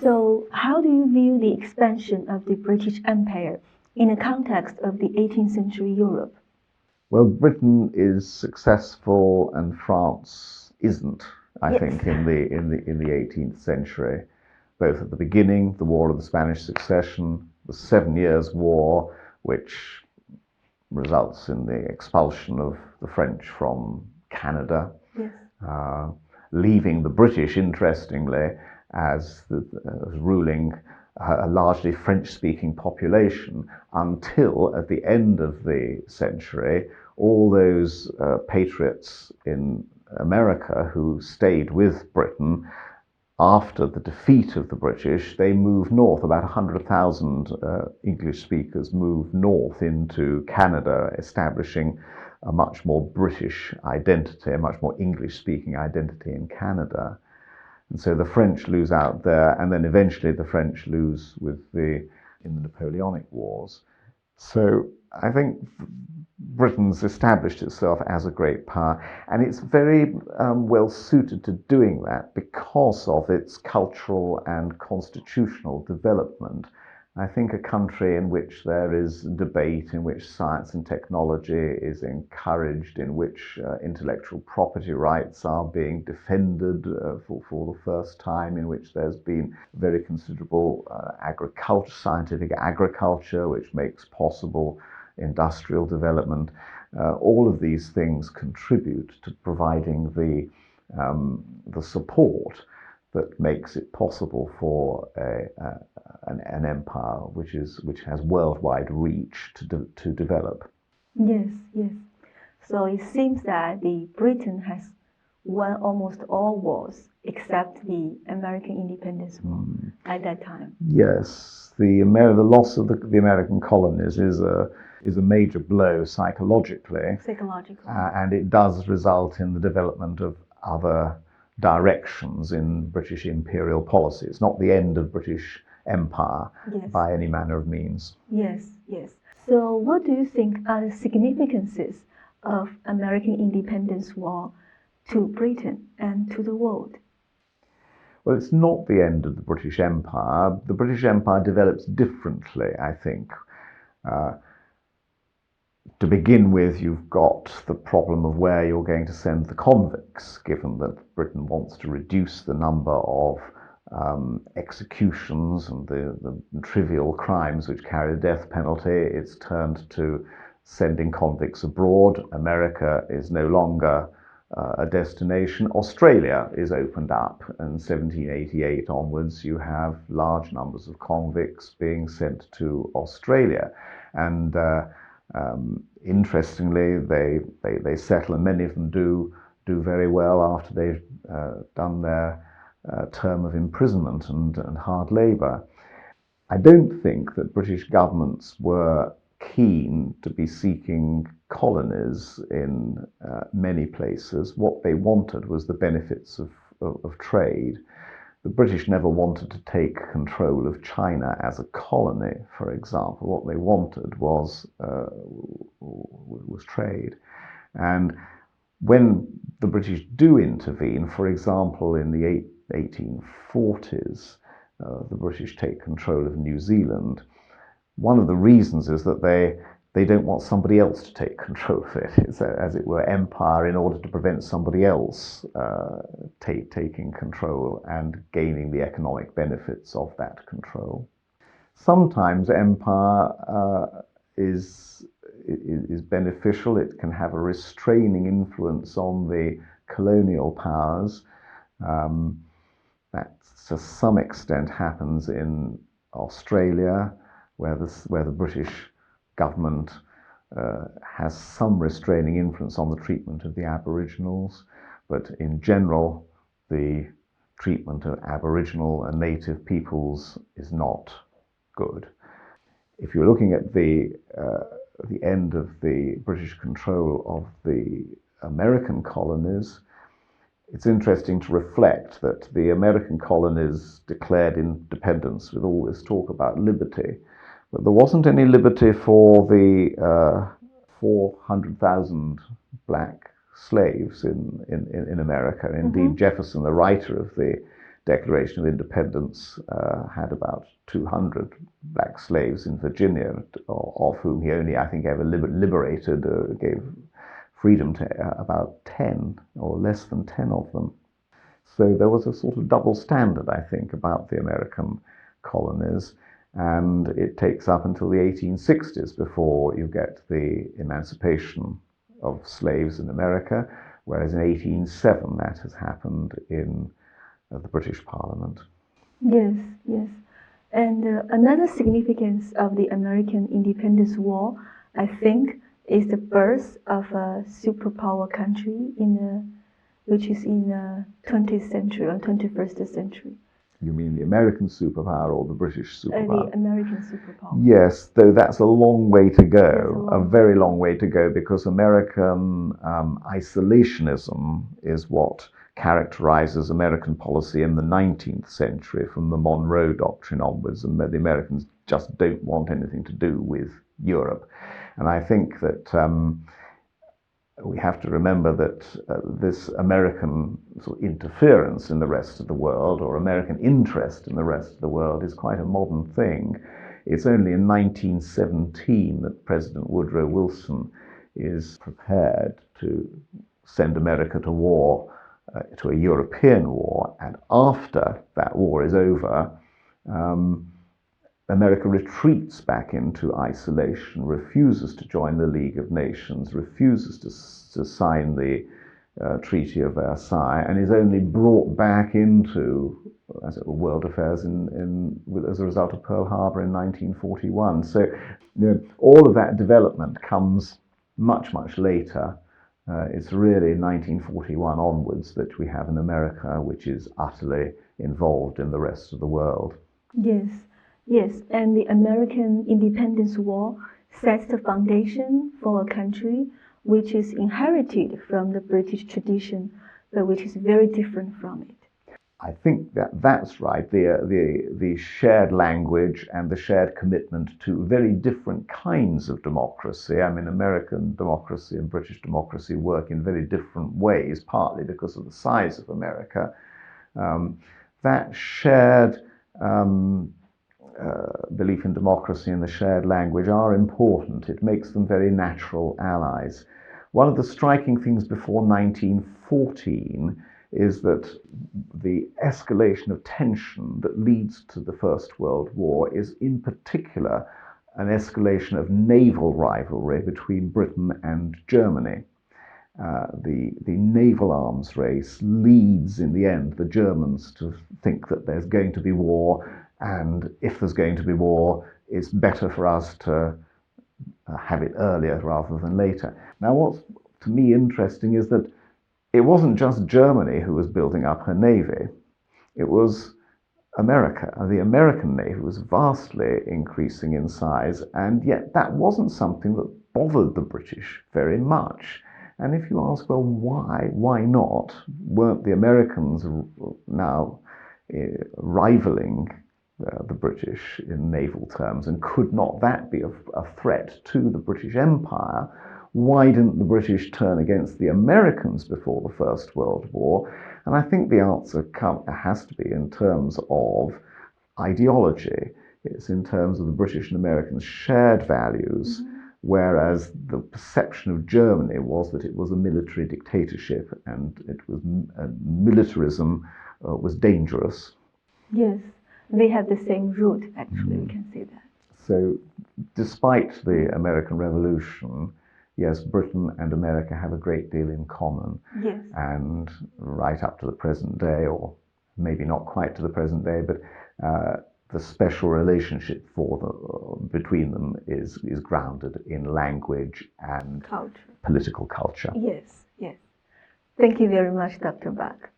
So, how do you view the expansion of the British Empire in the context of the 18th century Europe? Well, Britain is successful and France isn't, I think, in the 18th century. Both at the beginning, the War of the Spanish Succession, the 7 Years' War, which results in the expulsion of the French from Canada, leaving the British, interestingly, as ruling a largely French-speaking population until, at the end of the century, all those patriots in America who stayed with Britain after the defeat of the British, they moved north. About 100,000 English speakers moved north into Canada, establishing a much more British identity, a much more English-speaking identity in Canada. And so the French lose out there, and then eventually the French lose in the Napoleonic Wars. So I think Britain's established itself as a great power, and it's very well suited to doing that because of its cultural and constitutional development. I think a country in which there is debate, in which science and technology is encouraged, in which intellectual property rights are being defended for the first time, in which there's been very considerable scientific agriculture, which makes possible industrial development. All of these things contribute to providing the support that makes it possible for an empire which has worldwide reach to develop. Yes. So it seems that Britain has won almost all wars except the American Independence War at that time. Yes, the loss of the American colonies is a major blow psychologically. And it does result in the development of other directions in British imperial policy. It's not the end of British empire by any manner of means. Yes. So what do you think are the significances of American Independence War to Britain and to the world? Well, it's not the end of the British Empire. The British Empire develops differently, I think. To begin with, you've got the problem of where you're going to send the convicts, given that Britain wants to reduce the number of executions and the trivial crimes which carry the death penalty. It's turned to sending convicts abroad. America is no longer a destination. Australia is opened up, and 1788 onwards you have large numbers of convicts being sent to Australia. And interestingly, they settle, and many of them do very well after they've done their term of imprisonment and hard labour. I don't think that British governments were keen to be seeking colonies in many places. What they wanted was the benefits of trade. The British never wanted to take control of China as a colony, for example. What they wanted was trade. And when the British do intervene, for example, in the 1840s, the British take control of New Zealand. One of the reasons is that they don't want somebody else to take control of it. It's, as it were, empire in order to prevent somebody else taking control and gaining the economic benefits of that control. Sometimes empire is beneficial. It can have a restraining influence on the colonial powers. That to some extent happens in Australia, where the British government has some restraining influence on the treatment of the Aboriginals, but in general, the treatment of Aboriginal and native peoples is not good. If you're looking at the end of the British control of the American colonies, it's interesting to reflect that the American colonies declared independence with all this talk about liberty, but there wasn't any liberty for the 400,000 black slaves in America. Indeed, Jefferson, the writer of the Declaration of Independence had about 200 black slaves in Virginia, of whom he only, I think, ever liberated, gave freedom to about 10 or less than 10 of them. So there was a sort of double standard, I think, about the American colonies, and it takes up until the 1860s before you get the emancipation of slaves in America, whereas in 1807 that has happened in the British Parliament. Yes, yes. And another significance of the American Independence War, I think, is the birth of a superpower country which is in the 20th century or 21st century. You mean the American superpower or the British superpower? The American superpower. Yes, though that's a long way to go, a very long way to go, because American isolationism is what characterizes American policy in the 19th century from the Monroe Doctrine onwards, and the Americans just don't want anything to do with Europe. And I think that we have to remember that this American sort of interference in the rest of the world, or American interest in the rest of the world, is quite a modern thing. It's only in 1917 that President Woodrow Wilson is prepared to send America to war, to a European war, and after that war is over, America retreats back into isolation, refuses to join the League of Nations, refuses to sign the Treaty of Versailles, and is only brought back into world affairs as a result of Pearl Harbor in 1941. So all of that development comes much, much later. It's really 1941 onwards that we have an America which is utterly involved in the rest of the world. Yes. Yes, and the American Independence War sets the foundation for a country which is inherited from the British tradition, but which is very different from it. I think that's right. The shared language and the shared commitment to very different kinds of democracy. I mean, American democracy and British democracy work in very different ways, partly because of the size of America. That shared belief in democracy and the shared language are important. It makes them very natural allies. One of the striking things before 1914 is that the escalation of tension that leads to the First World War is in particular an escalation of naval rivalry between Britain and Germany. The naval arms race leads in the end the Germans to think that there's going to be war, and if there's going to be war, it's better for us to have it earlier rather than later. Now, what's to me interesting is that it wasn't just Germany who was building up her navy. It was America. The American navy was vastly increasing in size, and yet that wasn't something that bothered the British very much. And if you ask, well, why not? Weren't the Americans now rivaling the British in naval terms, and could not that be a threat to the British Empire? Why didn't the British turn against the Americans before the First World War? And I think the answer has to be in terms of ideology. It's in terms of the British and Americans' shared values, whereas the perception of Germany was that it was a military dictatorship, and it was militarism was dangerous. Yes. They have the same root, actually, we can say that. So, despite the American Revolution, yes, Britain and America have a great deal in common. Yes. And right up to the present day, or maybe not quite to the present day, but the special relationship between them is grounded in language and culture. Political culture. Yes, yes. Thank you very much, Dr. Bach.